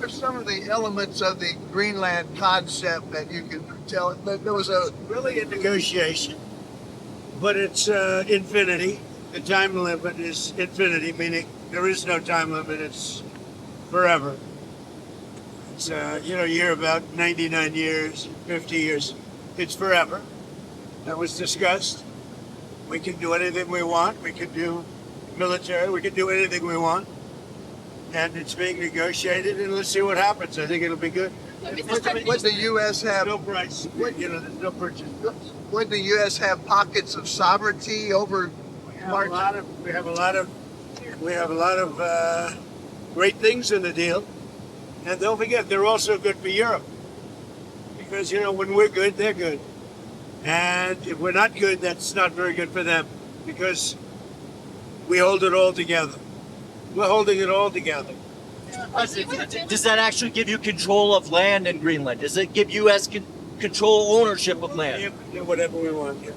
are some of the elements of the Greenland concept that you can tell? There was a Really a negotiation, but it's infinity. The time limit is infinity, meaning there is no time limit. It's forever. It's you hear about 99 years, 50 years. It's forever. That was discussed. We can do anything we want. We can do military. We can do anything we want. And it's being negotiated, and let's see what happens. I think it'll be good. Would the U.S. have No price. There's no purchase. would the U.S. have pockets of sovereignty over We have a lot of great things in the deal, and don't forget they're also good for Europe, because when we're good, they're good, and if we're not good, that's not very good for them, because we hold it all together. We're holding it all together. Does that actually give you control of land in Greenland? Does it give U.S. control ownership of land? We can do whatever we want. Yeah.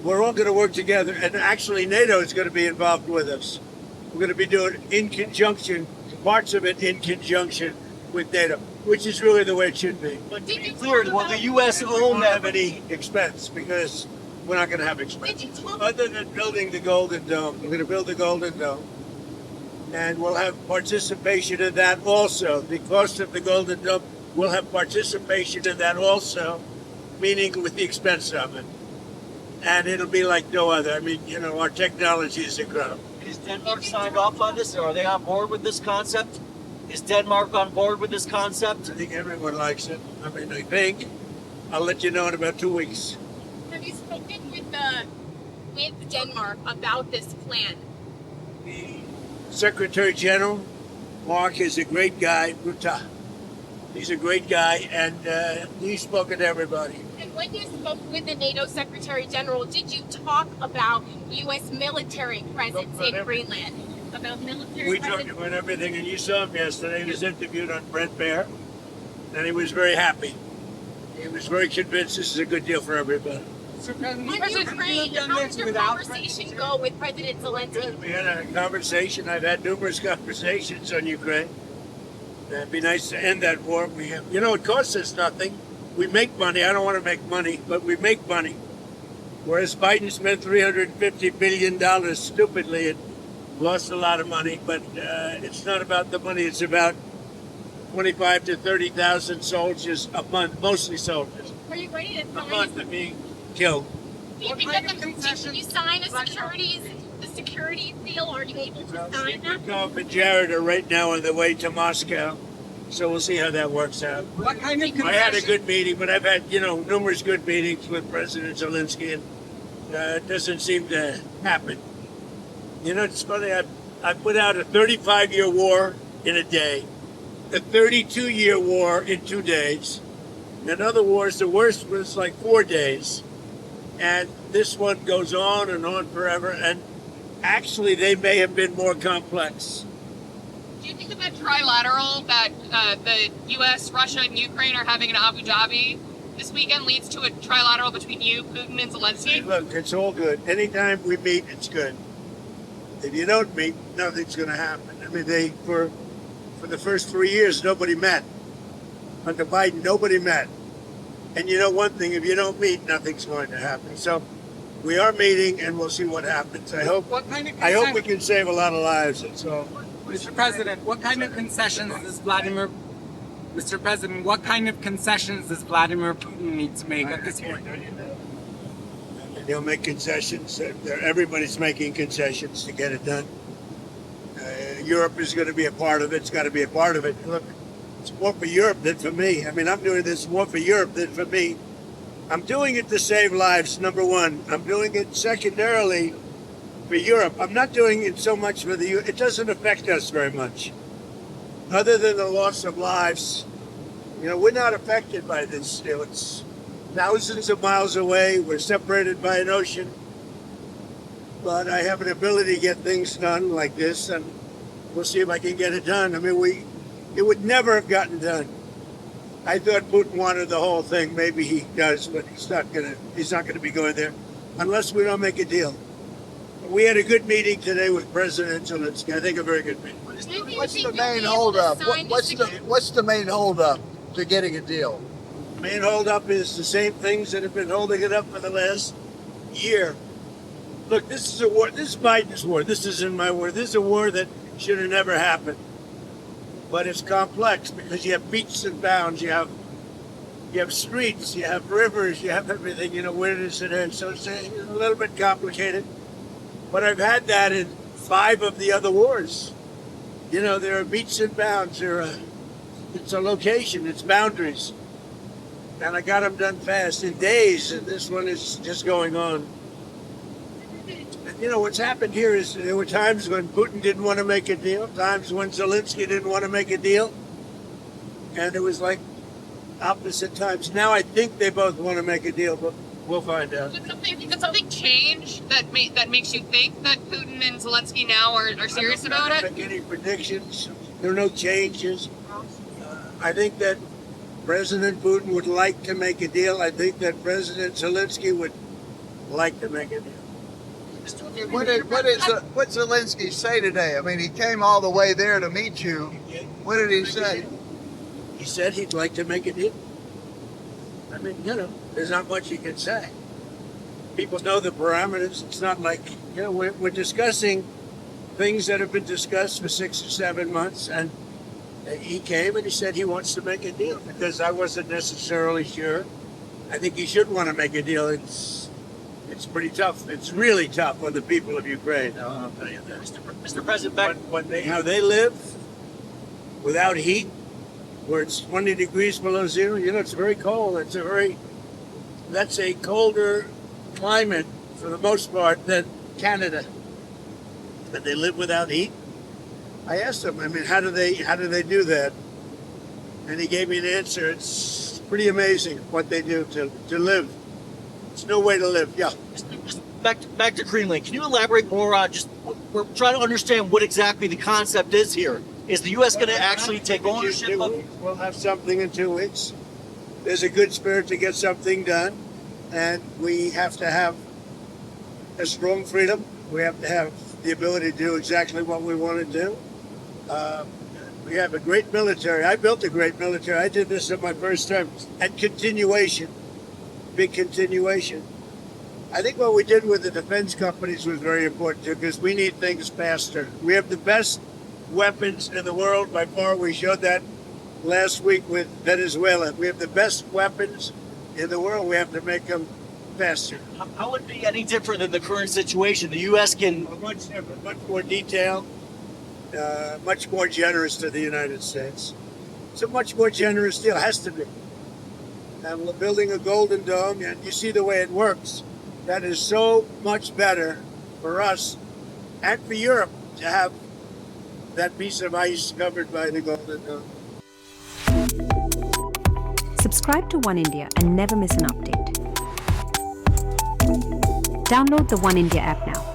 We're all going to work together, and actually NATO is going to be involved with us. We're going to be doing in conjunction, parts of it in conjunction with NATO, which is really the way it should be. But to be clear, will the U.S. We own won't that? have any expense, because we're not going to have expense. Other than building the Golden Dome. We're going to build the Golden Dome. And we'll have participation in that also. The cost of the Golden Dome, we'll have participation in that also, meaning with the expense of it. And it'll be like no other. I mean, our technology is incredible. Is Denmark signed off on this? Are they on board with this concept? Is Denmark on board with this concept? I think everyone likes it. I mean, I think. I'll let you know in about 2 weeks. Have you spoken with Denmark about this plan? The Secretary General, Mark, is a great guy. Ruta. He's a great guy, and he's spoken to everybody. And when you spoke with the NATO Secretary General, did you talk about U.S. military presence in Greenland? About military We presence? talked about everything, and you saw him yesterday. He was interviewed on Brent Bear, and he was very happy. He was very convinced this is a good deal for everybody. On Ukraine, how did your conversation go with President Zelensky? We had a conversation. I've had numerous conversations on Ukraine. It'd be nice to end that war. It costs us nothing. We make money. I don't want to make money, but we make money. Whereas Biden spent $350 billion stupidly and lost a lot of money. But it's not about the money. It's about 25 to 30,000 soldiers a month, mostly soldiers. Are you ready to A sign? month of being killed. Do you think that can you sign the security deal? Are you able to sign that? Trump and Jared are right now on the way to Moscow, so we'll see how that works out. What kind of I had a good meeting, but I've had numerous good meetings with President Zelensky, and it doesn't seem to happen. It's funny. I put out a 35-year war in a day, a 32-year war in 2 days. In other wars, the worst was like 4 days. And this one goes on and on forever. And actually, they may have been more complex. Do you think that the trilateral that the U.S., Russia, and Ukraine are having in Abu Dhabi this weekend leads to a trilateral between you, Putin, and Zelensky? Look, it's all good. Anytime we meet, it's good. If you don't meet, nothing's going to happen. I mean, for the first 3 years, nobody met. Under Biden, nobody met. And one thing, if you don't meet, nothing's going to happen. So we are meeting, and we'll see what happens. I hope we can save a lot of lives. That's all. Mr. President, what kind of concessions does Vladimir Putin need to make at this point? He'll make concessions. Everybody's making concessions to get it done. Europe is going to be a part of it. It's got to be a part of it. Look, it's more for Europe than for me. I mean, I'm doing this more for Europe than for me. I'm doing it to save lives, number one. I'm doing it secondarily for Europe. I'm not doing it so much for the U.S. It doesn't affect us very much. Other than the loss of lives, we're not affected by this deal. It's thousands of miles away. We're separated by an ocean. But I have an ability to get things done like this, and we'll see if I can get it done. I mean, it would never have gotten done. I thought Putin wanted the whole thing. Maybe he does, but he's not gonna be going there unless we don't make a deal. We had a good meeting today with President Zelensky. I think a very good meeting. What's the main holdup? What's the main holdup to getting a deal? Main holdup is the same things that have been holding it up for the last year. Look, this is a war. This is Biden's war. This isn't my war. This is a war that should have never happened. But it's complex because you have beats and bounds. You have streets. You have rivers. You have everything. You know, where does it end? So it's a little bit complicated. But I've had that in 5 of the other wars. You know, there are beats and bounds. It's a location. It's boundaries. And I got them done fast in days. And this one is just going on. You know, what's happened here is there were times when Putin didn't want to make a deal, times when Zelensky didn't want to make a deal. And it was like opposite times. Now I think they both want to make a deal, but we'll find out. Did something change that makes you think that Putin and Zelensky now are serious about I don't it? make any predictions. There are no changes. I think that President Putin would like to make a deal. I think that President Zelensky would like to make a deal. What did Zelensky say today? I mean, he came all the way there to meet you. What did he say? He said he'd like to make a deal. I mean, you know, there's not much you can say. People know the parameters. It's not like, you know, we're discussing things that have been discussed for 6 or 7 months, and he came and he said he wants to make a deal because I wasn't necessarily sure. I think he should want to make a deal. It's pretty tough. It's really tough on the people of Ukraine. I'll tell you that. Mr. President, How they live without heat, where it's 20 degrees below zero. You know, it's very cold. That's a colder climate for the most part than Canada. But they live without heat. I asked him, I mean, how do they do that? And he gave me an answer. It's pretty amazing what they do to live. It's no way to live. Yeah. back to Greenland. Can you elaborate more on we're trying to understand what exactly the concept is here? Is the U.S. going to actually take ownership of it? We'll have something in 2 weeks. There's a good spirit to get something done, and we have to have a strong freedom. We have to have the ability to do exactly what we want to do. We have a great military. I built a great military. I did this at my first term. And continuation, big continuation. I think what we did with the defense companies was very important too, because we need things faster. We have the best weapons in the world by far. We showed that last week with Venezuela. We have the best weapons in the world. We have to make them faster. How would it be any different than the current situation? The U.S. can... Much different, much more detailed, much more generous to the United States. It's a much more generous deal. It has to be. And we're building a Golden Dome, and you see the way it works. That is so much better for us and for Europe to have that piece of ice covered by the Golden Dome. Subscribe to One India and never miss an update. Download the One India app now.